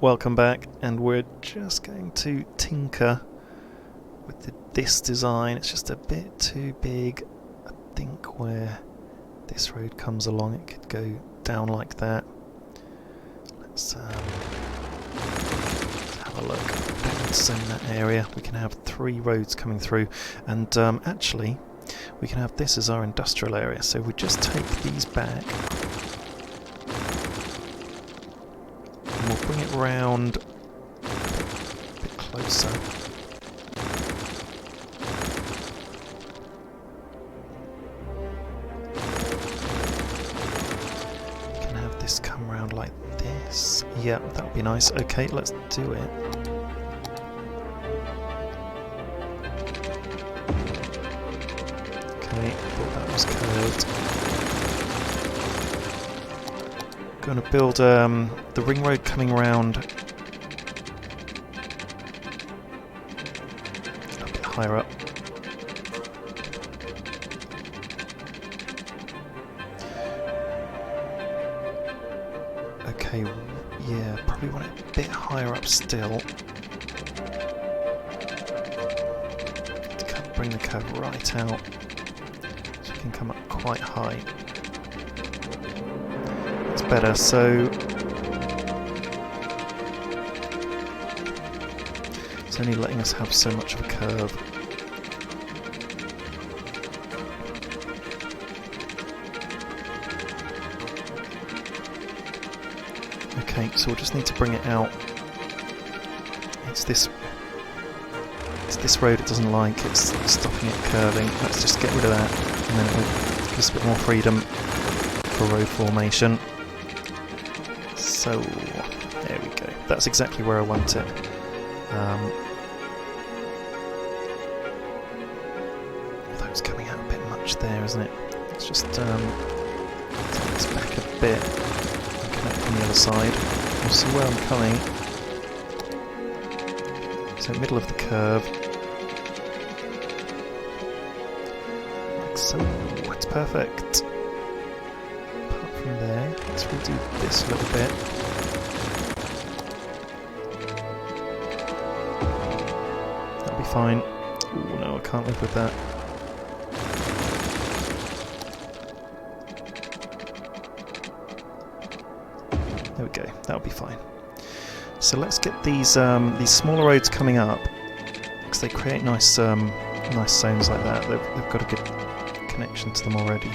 welcome back, and we're just going to tinker with this design. It's just a bit too big. I think where this road comes along it could go down like that. Let's have a look. Don't need to zone that area. We can have 3 roads coming through, and actually we can have this as our industrial area. So we just take these back. We'll bring it round a bit closer. We can have this come round like this. Yeah, that would be nice. Okay, let's do it. Okay, thought that was curved. Going to build the ring road coming round a bit higher up. Okay, yeah, probably want it a bit higher up still. To bring the curve right out so we can come up quite high. Better, so it's only letting us have so much of a curve. Okay, so we'll just need to bring it out. It's this road it doesn't like, it's stopping it curving. Let's just get rid of that, and then it'll give us a bit more freedom for road formation. So, there we go. That's exactly where I want it. Although it's coming out a bit much there, isn't it? Let's just take this back a bit and connect from the other side. You'll see where I'm coming. So, middle of the curve. Like so. It's perfect. Apart from there, let's redo this a little bit. Fine. Ooh, no, I can't live with that. There we go. That'll be fine. So let's get these smaller roads coming up, because they create nice nice zones like that. They've got a good connection to them already.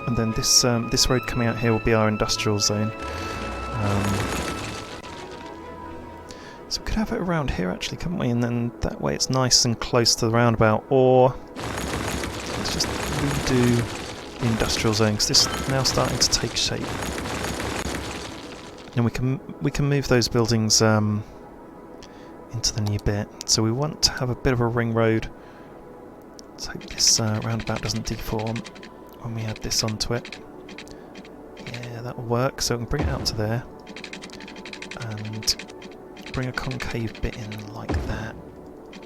And then this road coming out here will be our industrial zone. So we could have it around here actually, couldn't we? And then that way it's nice and close to the roundabout. Or let's just redo the industrial zone, because this is now starting to take shape. And we can move those buildings into the new bit. So we want to have a bit of a ring road. Let's hope this roundabout doesn't deform when we add this onto it. Yeah, that'll work. So we can bring it out to there. And bring a concave bit in like that,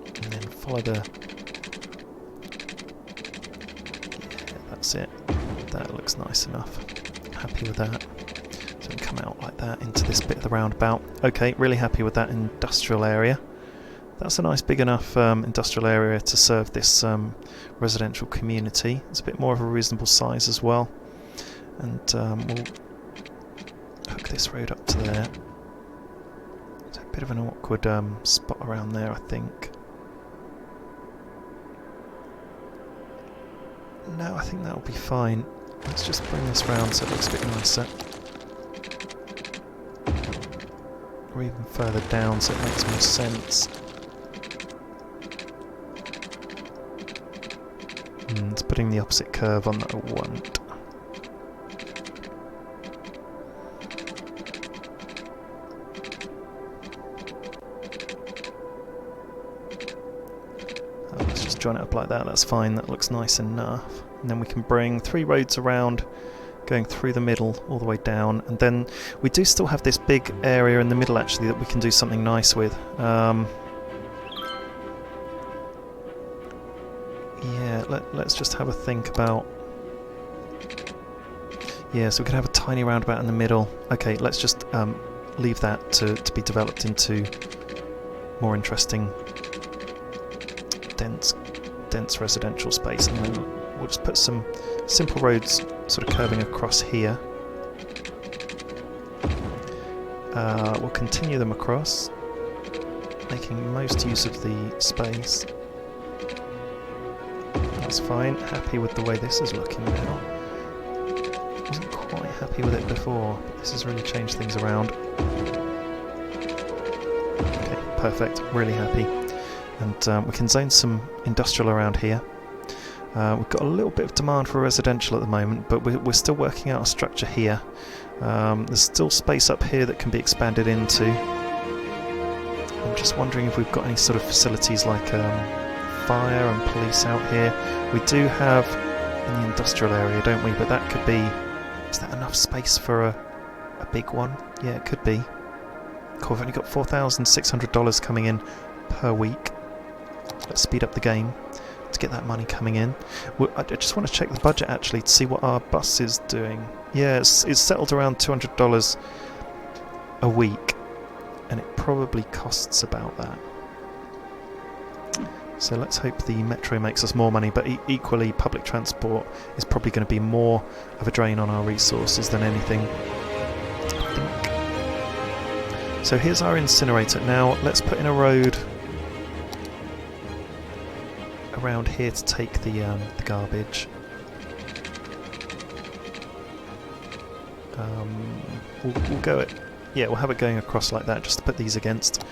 and then follow the... Yeah, that's it. That looks nice enough. Happy with that. So we can come out like that into this bit of the roundabout. Okay, really happy with that industrial area. That's a nice big enough industrial area to serve this residential community. It's a bit more of a reasonable size as well. And we'll hook this road up to there. Bit of an awkward spot around there, I think. No, I think that'll be fine. Let's just bring this round so it looks a bit nicer. Or even further down so it makes more sense. It's putting the opposite curve on that I want. Join it up like that, that's fine, that looks nice enough. And then we can bring 3 roads around, going through the middle all the way down, and then we do still have this big area in the middle actually that we can do something nice with. Yeah, let's just have a think about... Yeah, so we could have a tiny roundabout in the middle. Okay, let's just leave that to be developed into more interesting, dense residential space, and then we'll just put some simple roads sort of curving across here. We'll continue them across, making most use of the space. That's fine. Happy with the way this is looking now. Wasn't quite happy with it before, but this has really changed things around. Okay, perfect. Really happy. And we can zone some industrial around here. We've got a little bit of demand for residential at the moment, but we're still working out a structure here. There's still space up here that can be expanded into. I'm just wondering if we've got any sort of facilities like fire and police out here. We do have in the industrial area, don't we? But that could be... Is that enough space for a big one? Yeah, it could be. Cool, we've only got $4,600 coming in per week. Let's speed up the game to get that money coming in. I just want to check the budget actually to see what our bus is doing. Yeah, it's settled around $200 a week, and it probably costs about that. So let's hope the metro makes us more money, but equally public transport is probably going to be more of a drain on our resources than anything, I think. So here's our incinerator. Now let's put in a road around here to take the garbage. We'll go it. Yeah, we'll have it going across like that, just to put these against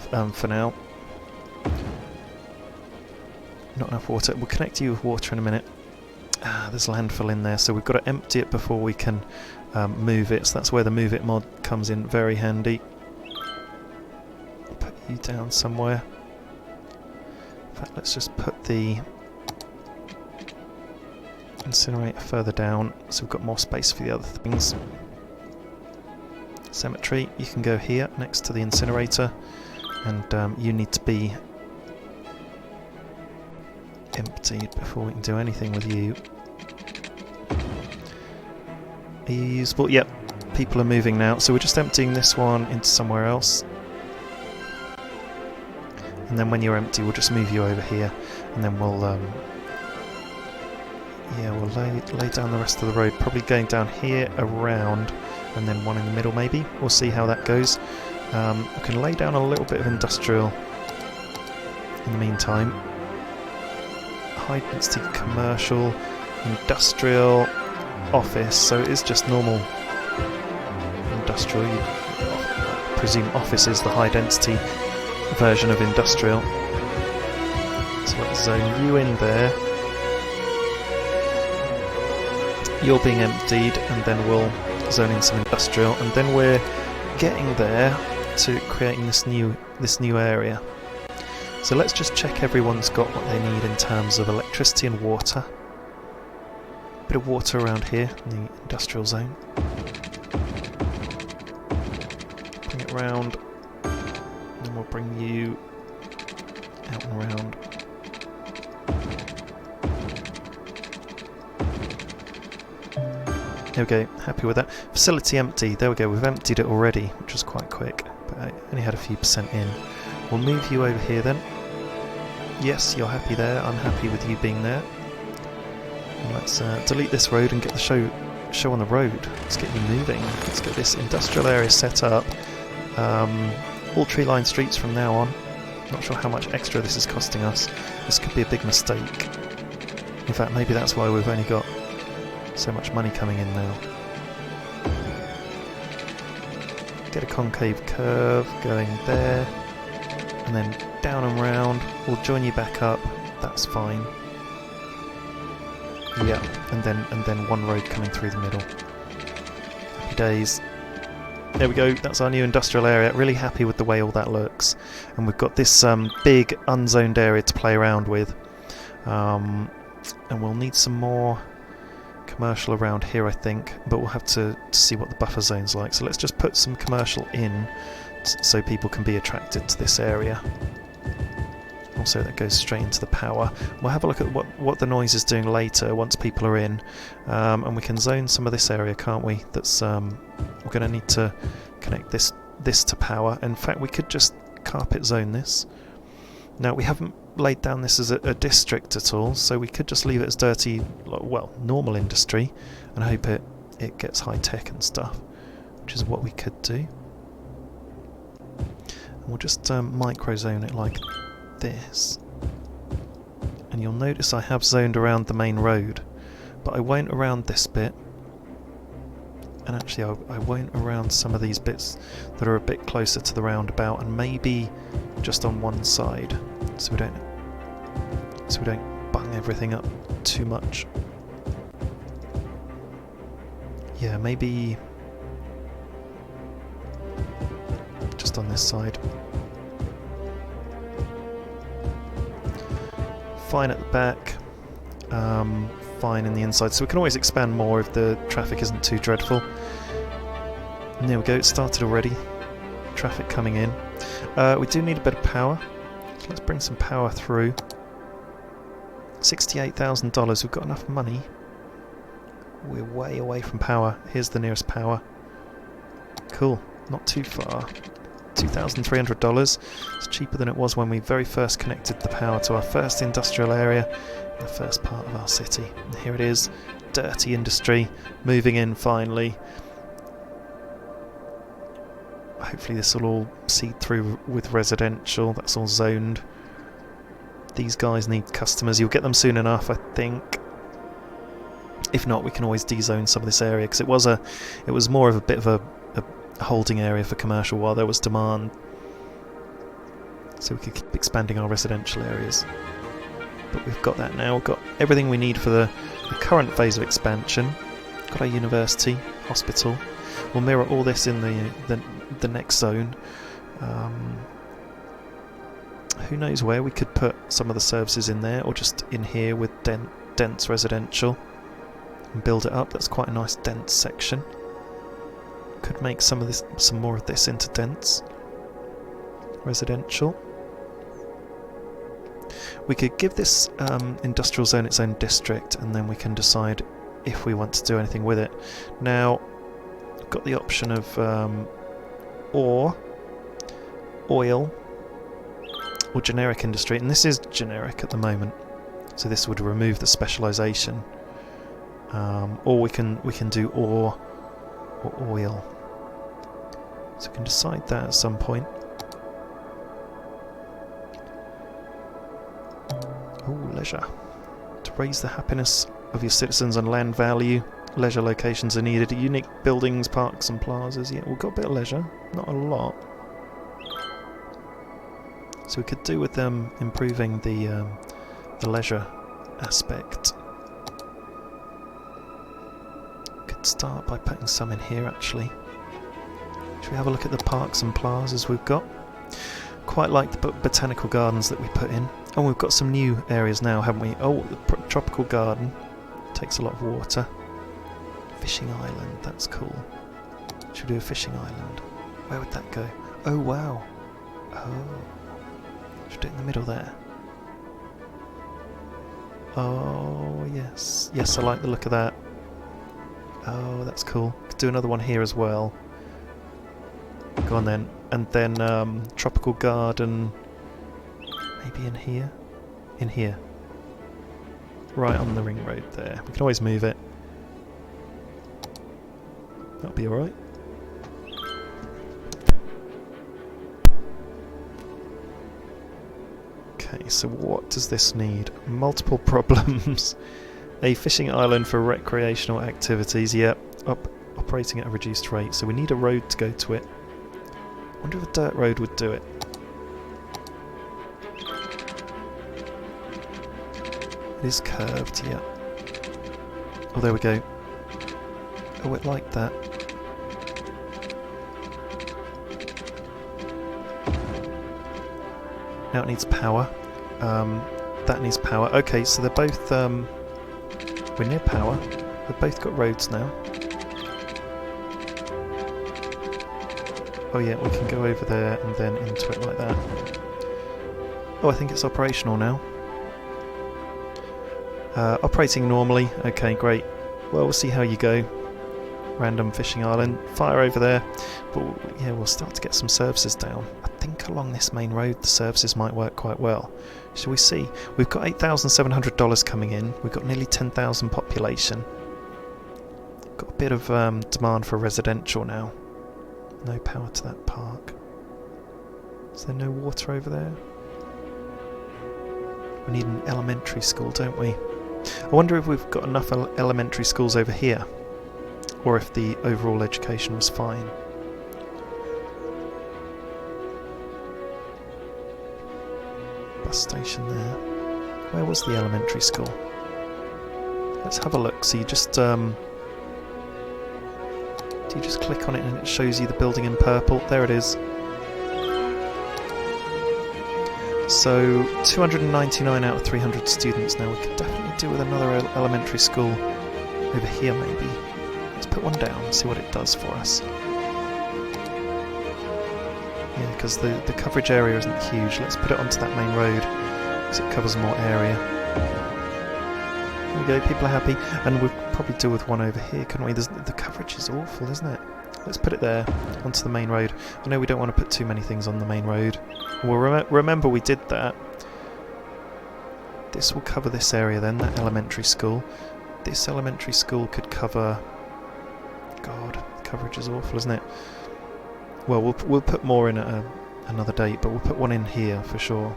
for now. Not enough water. We'll connect you with water in a minute. There's landfill in there, so we've got to empty it before we can move it. So that's where the move it mod comes in very handy. Put you down somewhere. In fact, let's just put the incinerator further down, so we've got more space for the other things. Cemetery, you can go here next to the incinerator, and you need to be emptied before we can do anything with you. Are you usable? Yep, people are moving now, so we're just emptying this one into somewhere else. And then when you're empty, we'll just move you over here, and then we'll lay down the rest of the road, probably going down here, around, and then one in the middle maybe. We'll see how that goes. We can lay down a little bit of industrial in the meantime. High density commercial, industrial, office, so it is just normal industrial. I presume office is the high density version of industrial. So let's zone you in there. You're being emptied, and then we'll zone in some industrial, and then we're getting there to creating this new area. So let's just check everyone's got what they need in terms of electricity and water. Bit of water around here in the industrial zone. Bring it round, and then we'll bring you out and around. There we go, happy with that. Facility empty, there we go, we've emptied it already, which was quite quick, but I only had a few % in. We'll move you over here then. Yes, you're happy there, I'm happy with you being there. And let's delete this road and get the show on the road. Let's get you moving. Let's get this industrial area set up. All tree line streets from now on. Not sure how much extra this is costing us. This could be a big mistake. In fact, maybe that's why we've only got so much money coming in now. Get a concave curve going there, and then down and round. We'll join you back up. That's fine. Yeah, and then one road coming through the middle. Happy days. There we go. That's our new industrial area. Really happy with the way all that looks, and we've got this big unzoned area to play around with. And we'll need some more commercial around here, I think, but we'll have to see what the buffer zone's like. So let's just put some commercial in so people can be attracted to this area. Also that goes straight into the power. We'll have a look at what the noise is doing later once people are in, and we can zone some of this area, can't we? That's we're going to need to connect this to power. In fact, we could just carpet zone this. Now we haven't laid down this as a district at all, so we could just leave it as dirty, well, normal industry, and hope it gets high tech and stuff, which is what we could do. And we'll just micro zone it like this, and you'll notice I have zoned around the main road, but I won't around this bit, and actually I won't around some of these bits that are a bit closer to the roundabout, and maybe just on one side, so we don't bung everything up too much. Yeah, maybe just on this side. Fine at the back, fine in the inside, so we can always expand more if the traffic isn't too dreadful. And there we go, it started already. Traffic coming in. We do need a bit of power, so let's bring some power through. $68,000, we've got enough money. We're way away from power. Here's the nearest power. Cool, not too far. $2,300. It's cheaper than it was when we very first connected the power to our first industrial area, the first part of our city. And here it is, dirty industry, moving in finally. Hopefully this will all seed through with residential. That's all zoned. These guys need customers. You'll get them soon enough, I think. If not, we can always dezone some of this area, because it was more of a bit of a holding area for commercial while there was demand, so we could keep expanding our residential areas. But we've got that now. We've got everything we need for the current phase of expansion. Got our university, hospital. We'll mirror all this in the next zone. Who knows where we could put some of the services in there, or just in here with dense residential and build it up. That's quite a nice dense section. Could make some more of this into dense residential. We could give this industrial zone its own district, and then we can decide if we want to do anything with it. Now, I've got the option of ore, oil, or generic industry, and this is generic at the moment, so this would remove the specialisation. Or we can do ore or oil. So we can decide that at some point. Oh, leisure. To raise the happiness of your citizens and land value, leisure locations are needed. Unique buildings, parks and plazas. Yeah, we've got a bit of leisure, not a lot. So we could do with them improving the leisure aspect. Could start by putting some in here actually. Should we have a look at the parks and plazas we've got? Quite like the botanical gardens that we put in. Oh, we've got some new areas now, haven't we? Oh, the tropical garden. Takes a lot of water. Fishing island, that's cool. Should we do a fishing island? Where would that go? Oh, wow. Oh. Should we do it in the middle there? Oh, yes. Yes, I like the look of that. Oh, that's cool. Could do another one here as well. Go on then. And then tropical garden, maybe in here? In here. Right on the ring road there. We can always move it. That'll be alright. Okay, so what does this need? Multiple problems. A fishing island for recreational activities. Yep, operating at a reduced rate. So we need a road to go to it. I wonder if a dirt road would do it. It is curved, yeah. Oh, there we go. Oh, it liked that. Now it needs power. That needs power. Okay, so they're both... we're near power. They've both got roads now. Oh yeah, we can go over there and then into it like that. Oh, I think it's operational now. Operating normally. Okay, great. Well, we'll see how you go. Random fishing island. Fire over there. But yeah, we'll start to get some services down. I think along this main road the services might work quite well. Shall we see? We've got $8,700 coming in. We've got nearly 10,000 population. Got a bit of demand for residential now. No power to that park. Is there no water over there? We need an elementary school, don't we? I wonder if we've got enough elementary schools over here, or if the overall education was fine. Bus station there. Where was the elementary school? Let's have a look. So you just do you just click on it and it shows you the building in purple? There it is. So 299 out of 300 students now. We could definitely do with another elementary school over here maybe. Let's put one down and see what it does for us. Yeah, because the coverage area isn't huge. Let's put it onto that main road because it covers more area. There we go, people are happy. And we'll probably do with one over here, couldn't we? The coverage is awful, isn't it? Let's put it there, onto the main road. I know we don't want to put too many things on the main road. Well, remember we did that. This will cover this area then, that elementary school. This elementary school could cover... God, the coverage is awful, isn't it? Well, we'll put more in at another date, but we'll put one in here for sure.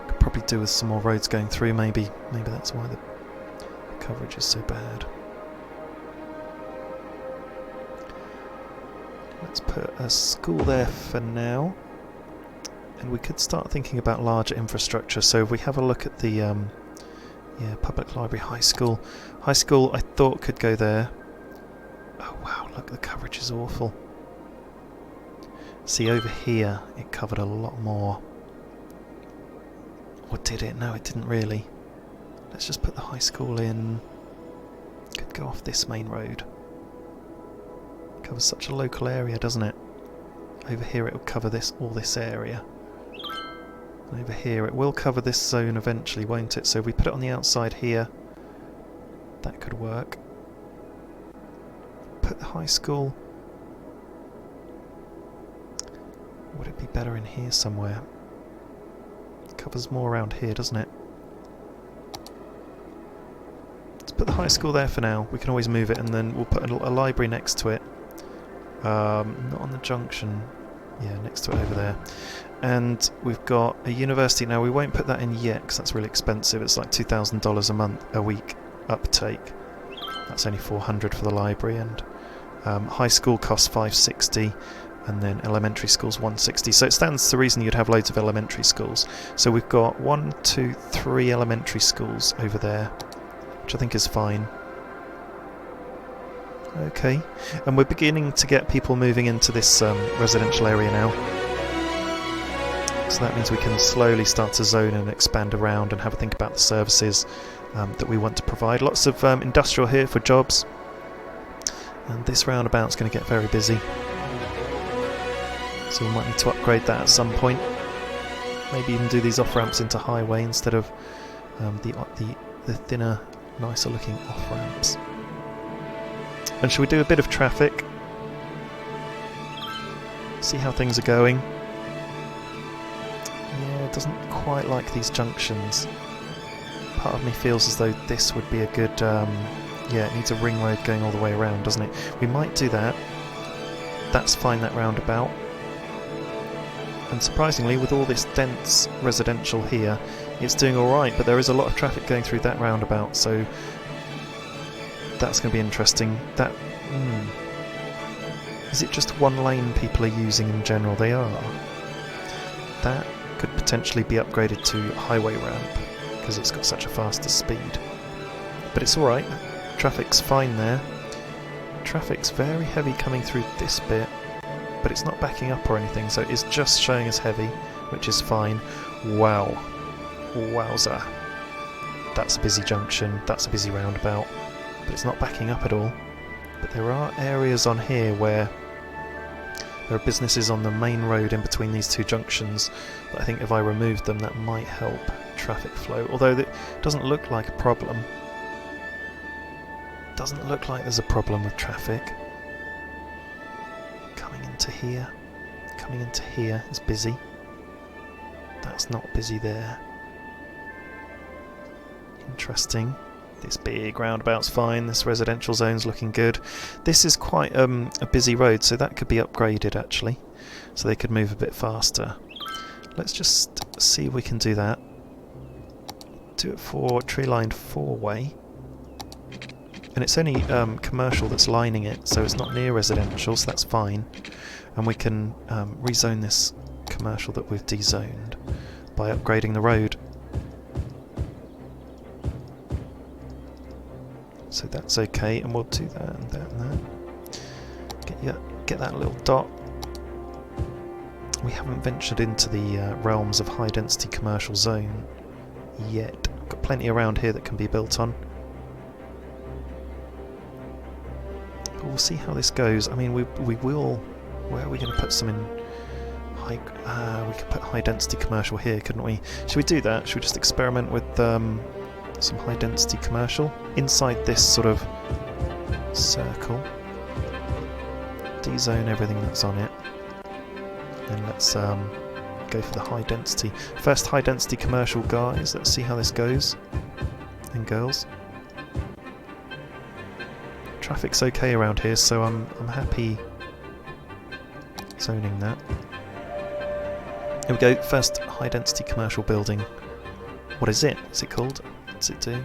Could probably do with some more roads going through, maybe. Maybe that's why the coverage is so bad. Let's put a school there for now, and we could start thinking about larger infrastructure. So if we have a look at the yeah, public library, high school I thought could go there. Oh wow, look, the coverage is awful. See, over here it covered a lot more. Or did it? No, it didn't really. Let's just put the high school in. Could go off this main road. Covers such a local area, doesn't it? Over here it will cover all this area. And over here it will cover this zone eventually, won't it? So if we put it on the outside here, that could work. Put the high school... Would it be better in here somewhere? It covers more around here, doesn't it? Let's put the high school there for now. We can always move it, and then we'll put a library next to it. Not on the junction. Yeah, next to it over there. And we've got a university. Now we won't put that in yet because that's really expensive. It's like $2,000 a week uptake. That's only $400 for the library, and high school costs $560, and then elementary schools $160. So it stands to reason you'd have loads of elementary schools. So we've got 1, 2, 3 elementary schools over there, which I think is fine. Okay, and we're beginning to get people moving into this residential area now. So that means we can slowly start to zone and expand around and have a think about the services that we want to provide. Lots of industrial here for jobs. And this roundabout's going to get very busy. So we might need to upgrade that at some point. Maybe even do these off-ramps into highway instead of the thinner, nicer looking off-ramps. And shall we do a bit of traffic? See how things are going. Yeah, it doesn't quite like these junctions. Part of me feels as though this would be a good... yeah, it needs a ring road going all the way around, doesn't it? We might do that. That's fine, that roundabout. And surprisingly, with all this dense residential here, it's doing alright, but there is a lot of traffic going through that roundabout, so... that's going to be interesting. That is it just one lane people are using in general? They are. That could potentially be upgraded to highway ramp because it's got such a faster speed. But it's alright. Traffic's fine there. Traffic's very heavy coming through this bit, but it's not backing up or anything, so it's just showing as heavy, which is fine. Wow. Wowza. That's a busy junction. That's a busy roundabout. But it's not backing up at all. But there are areas on here where There are businesses on the main road in between these two junctions, but I think if I removed them that might help traffic flow, although it doesn't look like a problem. Doesn't look like there's a problem with traffic. Coming into here is busy. That's not busy there. Interesting. This big roundabout's fine, this residential zone's looking good. This is quite a busy road, so that could be upgraded actually. So they could move a bit faster. Let's just see if we can do that. Do it for tree-lined four-way. And it's only commercial that's lining it, so it's not near residential, so that's fine. And we can rezone this commercial that we've dezoned by upgrading the road. So that's okay, and we'll do that and that and that. Get that little dot. We haven't ventured into the realms of high density commercial zone yet. Got plenty around here that can be built on. But we'll see how this goes. I mean, we will. Where are we going to put some in? We could put high density commercial here, couldn't we? Should we do that? Should we just experiment with some high density commercial inside this sort of circle? Dezone everything that's on it. Then let's go for the high density. First high density commercial, guys. Let's see how this goes. And girls. Traffic's okay around here, so I'm happy zoning that. Here we go. First high density commercial building. What is it? What's it called? What's it do?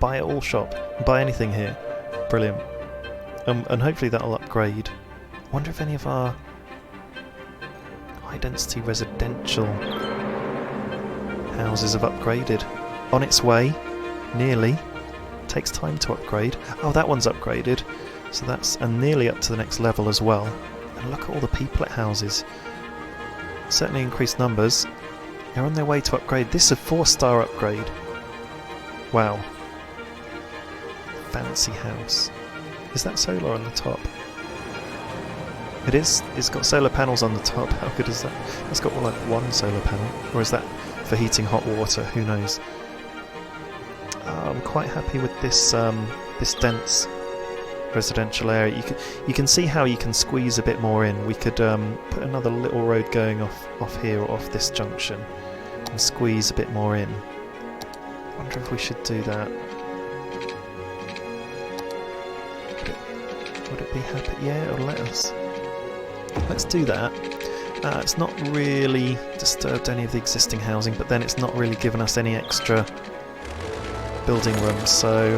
Buy it all shop. Buy anything here. Brilliant. And hopefully that'll upgrade. Wonder if any of our high density residential houses have upgraded. On its way. Nearly. Takes time to upgrade. Oh, that one's upgraded. So that's nearly up to the next level as well. And look at all the people it houses. Certainly increased numbers. They're on their way to upgrade. This is a 4-star upgrade. Wow. Fancy house. Is that solar on the top? It is. It's got solar panels on the top. How good is that? That's got like one solar panel. Or is that for heating hot water? Who knows? I'm quite happy with this this dense residential area. You can see how you can squeeze a bit more in. We could put another little road going off here or off this junction and squeeze a bit more in. I wonder if we should do that. Would it be happy? Yeah, it'll let us. Let's do that. It's not really disturbed any of the existing housing, but then it's not really given us any extra building room, so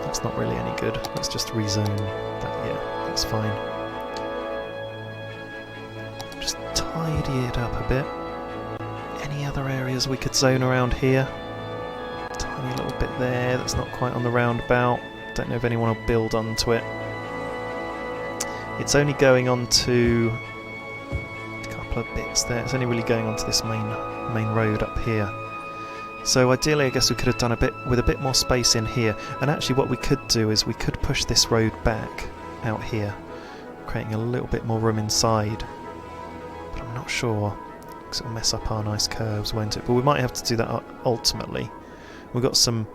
that's not really any good. Let's just rezone that. Yeah, that's fine. Just tidy it up a bit. Any other areas we could zone around here? Tiny little bit there that's not quite on the roundabout. Don't know if anyone will build onto it. It's only going on to a couple of bits there. It's only really going onto this main road up here. So ideally, I guess we could have done a bit with a bit more space in here. And actually, what we could do is we could push this road back out here, creating a little bit more room inside. But I'm not sure, because it'll mess up our nice curves, won't it? But we might have to do that ultimately. We've got some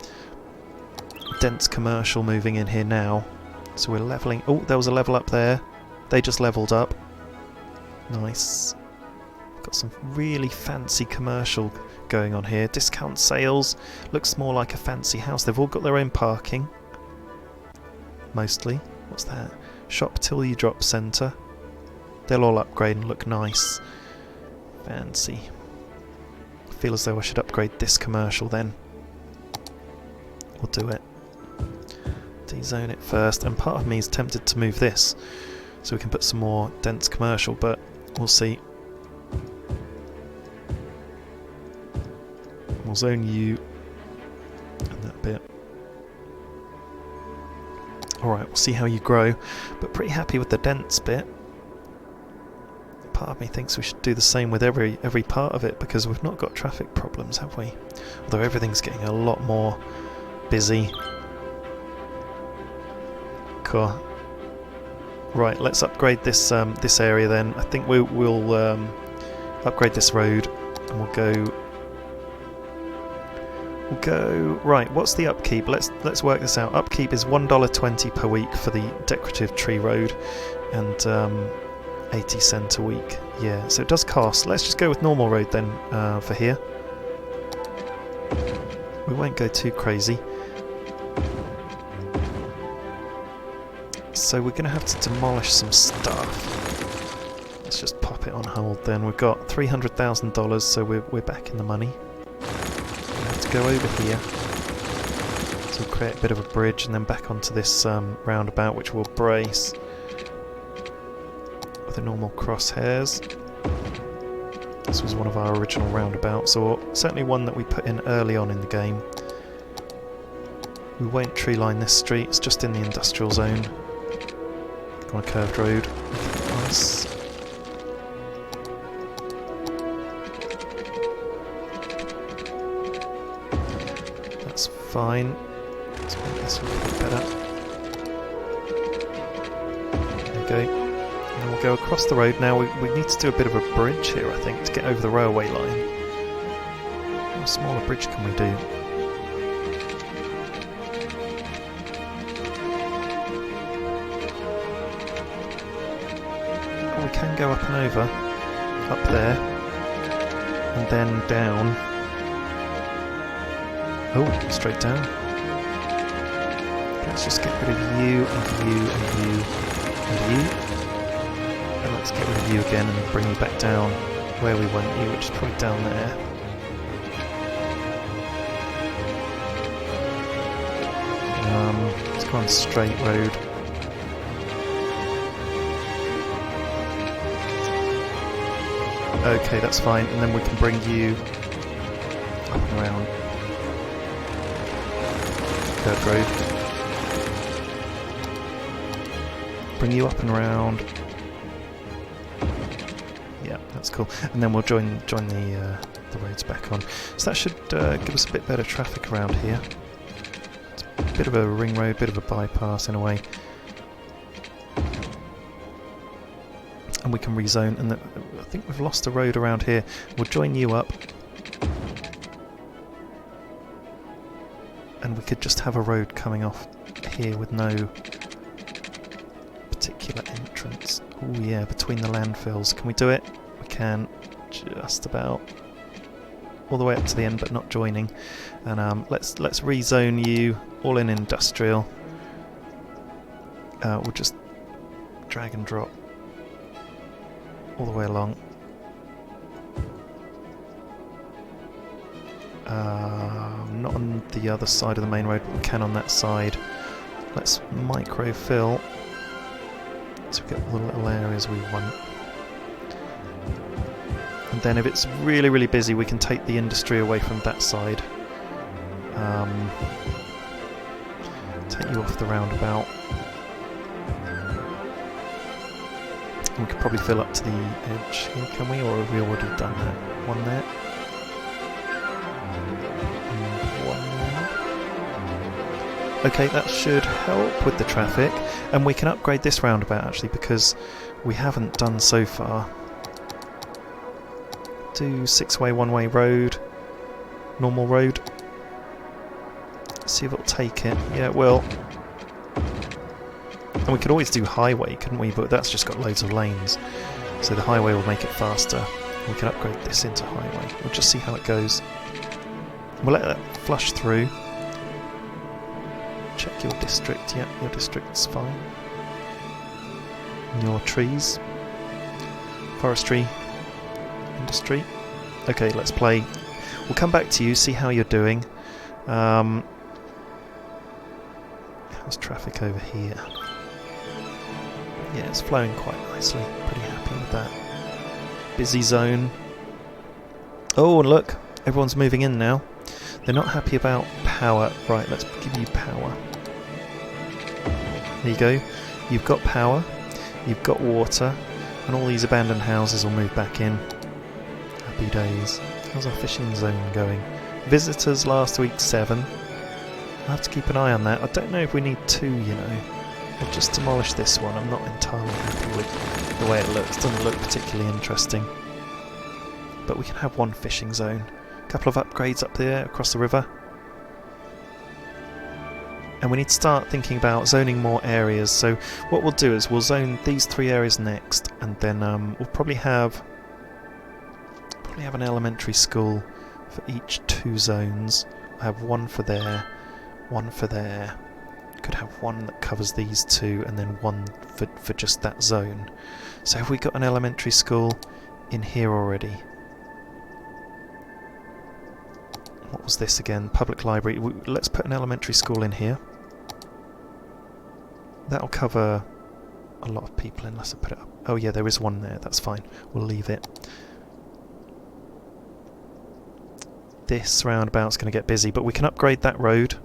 dense commercial moving in here now, so we're levelling. Oh, there was a level up there. They just levelled up. Nice. Got some really fancy commercial going on here. Discount sales. Looks more like a fancy house. They've all got their own parking. Mostly. What's that? Shop till you drop centre. They'll all upgrade and look nice. Fancy. I feel as though I should upgrade this commercial then. We'll do it. Dezone it first. And part of me is tempted to move this so we can put some more dense commercial, but we'll see. We'll zone you and that bit. Alright, we'll see how you grow, but pretty happy with the dense bit. Part of me thinks we should do the same with every part of it, because we've not got traffic problems, have we? Although everything's getting a lot more busy. Cool. Right, let's upgrade this this area then. I think we'll upgrade this road, and we'll go. Right. What's the upkeep? Let's work this out. Upkeep is $1.20 per week for the decorative tree road, and 80 cents a week. Yeah, so it does cost. Let's just go with normal road then for here. We won't go too crazy. So we're going to have to demolish some stuff. Let's just pop it on hold then. We've got $300,000, so we're back in the money. We have to go over here. So we'll create a bit of a bridge and then back onto this roundabout, which we'll brace with the normal crosshairs. This was one of our original roundabouts, or certainly one that we put in early on in the game. We won't tree line this street, it's just in the industrial zone. On a curved road. Nice. That's fine. Let's make this a little bit better. There we go. And we'll go across the road now. We need to do a bit of a bridge here, I think, to get over the railway line. How small a bridge can we do? We can go up and over, up there, and then down. Oh, straight down. Let's just get rid of you, and you, and you, and you. And let's get rid of you again and bring you back down where we want you, which is probably down there. Let's go on straight road. Okay, that's fine, and then we can bring you up and around curved road. Bring you up and around. Yeah, that's cool. And then we'll join the roads back on. So that should give us a bit better traffic around here. It's a bit of a ring road, bit of a bypass in a way. And we can rezone, and I think we've lost a road around here. We'll join you up, and we could just have a road coming off here with no particular entrance. Oh yeah, between the landfills. Can we do it? We can, just about all the way up to the end, but not joining. And let's rezone you all in industrial. We'll just drag and drop all the way along. Not on the other side of the main road, but we can on that side. Let's micro fill so we get all the little areas we want. And then if it's really, really busy, we can take the industry away from that side. Take you off the roundabout. We could probably fill up to the edge here, can we? Or have we already done that? One there. And one there. Okay, that should help with the traffic. And we can upgrade this roundabout actually, because we haven't done so far. Do 6-way, one-way road. Normal road. See if it'll take it. Yeah, it will. And we could always do highway, couldn't we? But that's just got loads of lanes. So the highway will make it faster. We can upgrade this into highway. We'll just see how it goes. We'll let that flush through. Check your district. Yeah, your district's fine. And your trees. Forestry. Industry. Okay, let's play. We'll come back to you, see how you're doing. How's traffic over here? Yeah, it's flowing quite nicely. Pretty happy with that. Busy zone. Oh, and look, everyone's moving in now. They're not happy about power. Right, let's give you power. There you go. You've got power, you've got water, and all these abandoned houses will move back in. Happy days. How's our fishing zone going? Visitors last week 7. I'll have to keep an eye on that. I don't know if we need 2, you know. We'll just demolish this one. I'm not entirely happy with the way it looks. Doesn't look particularly interesting. But we can have one fishing zone. A couple of upgrades up there across the river. And we need to start thinking about zoning more areas. So what we'll do is we'll zone these 3 areas next, and then we'll probably have an elementary school for each 2 zones. We'll have one for there, one for there. Could have one that covers these 2, and then one for just that zone. So have we got an elementary school in here already? What was this again? Public library. Let's put an elementary school in here. That'll cover a lot of people unless I put it up. Oh yeah, there is one there. That's fine. We'll leave it. This roundabout's going to get busy, but we can upgrade that road.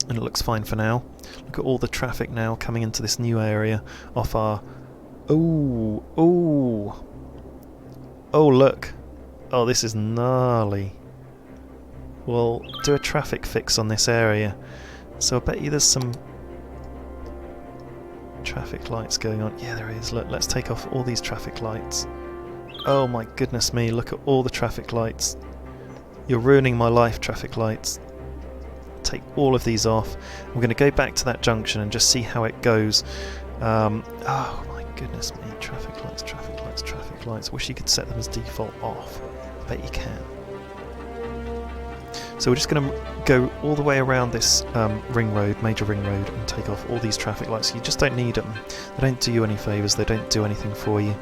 And it looks fine for now. Look at all the traffic now coming into this new area off our... Oh, oh! Oh, look! Oh, this is gnarly. We'll do a traffic fix on this area. So I bet you there's some traffic lights going on. Yeah, there is. Look, let's take off all these traffic lights. Oh my goodness me, look at all the traffic lights. You're ruining my life, traffic lights. Take all of these off. I'm going to go back to that junction and just see how it goes. Oh my goodness me, traffic lights, traffic lights, traffic lights. Wish you could set them as default off. I bet you can. So we're just going to go all the way around this ring road, major ring road, and take off all these traffic lights. You just don't need them. They don't do you any favours, they don't do anything for you.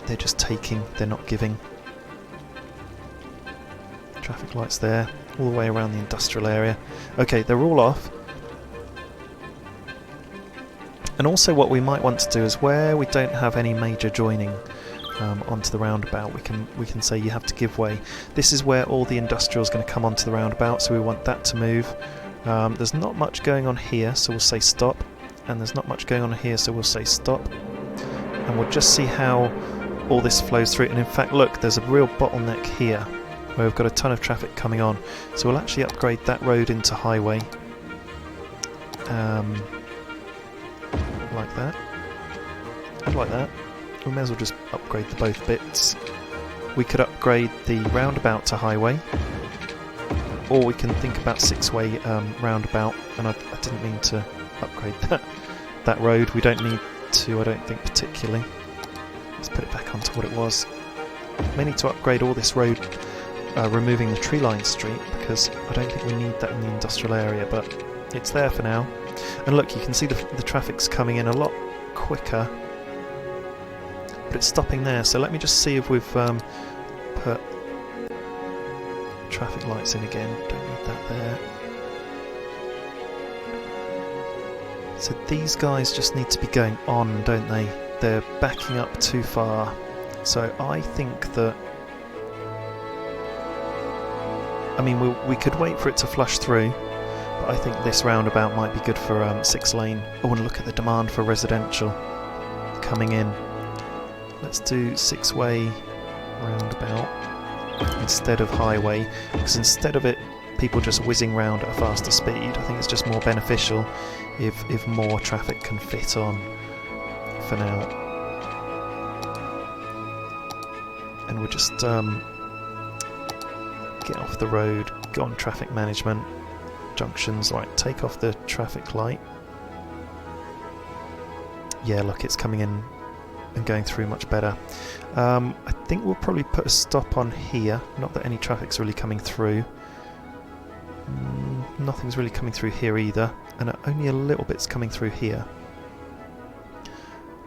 They're just taking, they're not giving. Traffic lights there, all the way around the industrial area. Okay, they're all off. And also what we might want to do is where we don't have any major joining onto the roundabout, we can say you have to give way. This is where all the industrial is going to come onto the roundabout, so we want that to move. There's not much going on here, so we'll say stop. And there's not much going on here, so we'll say stop. And we'll just see how all this flows through. And in fact, look, there's a real bottleneck here where we've got a ton of traffic coming on. So we'll actually upgrade that road into highway. Like that. And like that. We may as well just upgrade the both bits. We could upgrade the roundabout to highway, or we can think about 6-way roundabout. And I didn't mean to upgrade that road. We don't need to, I don't think, particularly. Let's put it back onto what it was. May need to upgrade all this road, removing the tree line street, because I don't think we need that in the industrial area, but it's there for now. And look, you can see the traffic's coming in a lot quicker. But it's stopping there, so let me just see if we've put traffic lights in again. Don't need that there. So these guys just need to be going on, don't they? They're backing up too far. So I think that... I mean, we could wait for it to flush through, but I think this roundabout might be good for 6-lane. Oh, and look at the demand for residential coming in. Let's do 6-way roundabout instead of highway, because instead of it people just whizzing round at a faster speed, I think it's just more beneficial if more traffic can fit on for now. And we'll just get off the road, go on traffic management, junctions. Right, take off the traffic light. Yeah, look, it's coming in and going through much better. I think we'll probably put a stop on here. Not that any traffic's really coming through. Nothing's really coming through here either, and only a little bit's coming through here.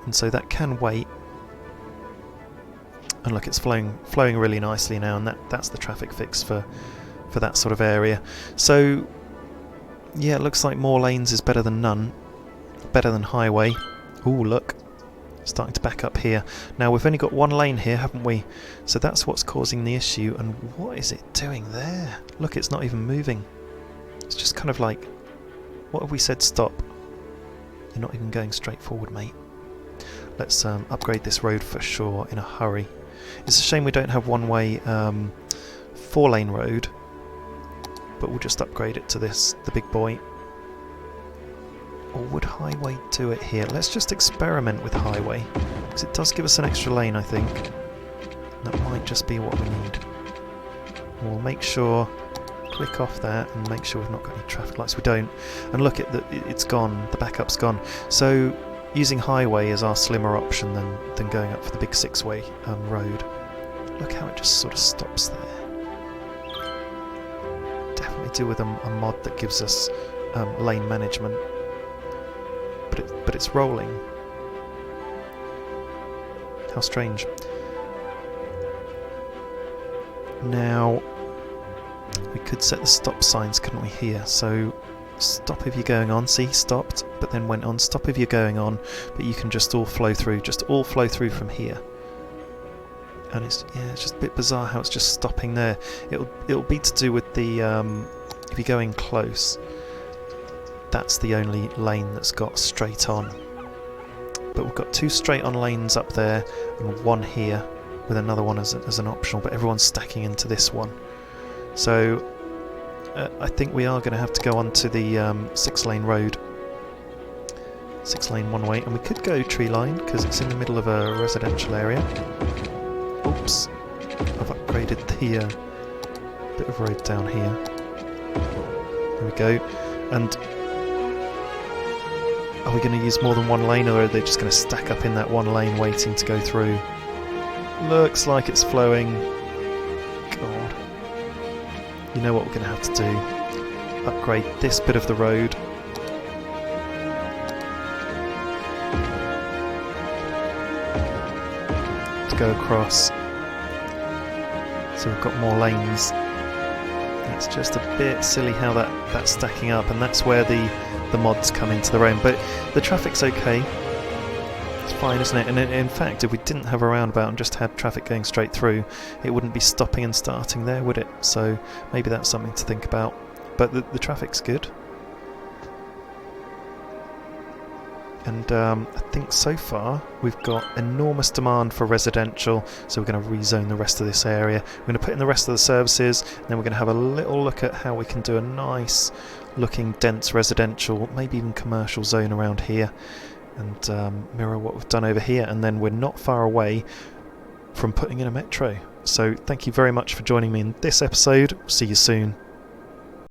And so that can wait. And look, it's flowing really nicely now, and that's the traffic fix for that sort of area. So yeah, it looks like more lanes is better than none. Better than highway. Ooh, look. Starting to back up here. Now we've only got one lane here, haven't we? So that's what's causing the issue. And what is it doing there? Look, it's not even moving. It's just kind of like, what have we said? Stop. You're not even going straight forward, mate. Let's upgrade this road for sure in a hurry. It's a shame we don't have one-way 4-lane road, but we'll just upgrade it to this, the big boy. Or would highway do it here? Let's just experiment with highway, because it does give us an extra lane, I think. That might just be what we need. We'll make sure, click off that and make sure we've not got any traffic lights. We don't. And look at it's gone, the backup's gone. So using highway is our slimmer option than going up for the big 6-way road. Look how it just sort of stops there. Definitely do with a mod that gives us lane management. But it's rolling. How strange. Now, we could set the stop signs, couldn't we, here? So, stop if you're going on. See, stopped, but then went on. Stop if you're going on, but you can just all flow through. Just all flow through from here. And it's just a bit bizarre how it's just stopping there. It'll be to do with the if you're going close. That's the only lane that's got straight on. But we've got 2 straight on lanes up there and 1 here with another one as an optional, but everyone's stacking into this one. So I think we are going to have to go on to the 6-lane road. 6-lane one way, and we could go tree line because it's in the middle of a residential area. Oops, I've upgraded the bit of road down here. There we go. And are we going to use more than 1 lane, or are they just going to stack up in that 1 lane waiting to go through? Looks like it's flowing. God. You know what we're going to have to do? Upgrade this bit of the road. To go across. So we've got more lanes. It's just a bit silly how that's stacking up, and that's where the mods come into their own. But the traffic's okay. It's fine, isn't it? And in fact, if we didn't have a roundabout and just had traffic going straight through, it wouldn't be stopping and starting there, would it? So maybe that's something to think about. But the traffic's good. And I think so far we've got enormous demand for residential, so we're going to rezone the rest of this area. We're going to put in the rest of the services, and then we're going to have a little look at how we can do a nice looking dense residential, maybe even commercial zone around here, and mirror what we've done over here. And then we're not far away from putting in a metro. So thank you very much for joining me in this episode. See you soon.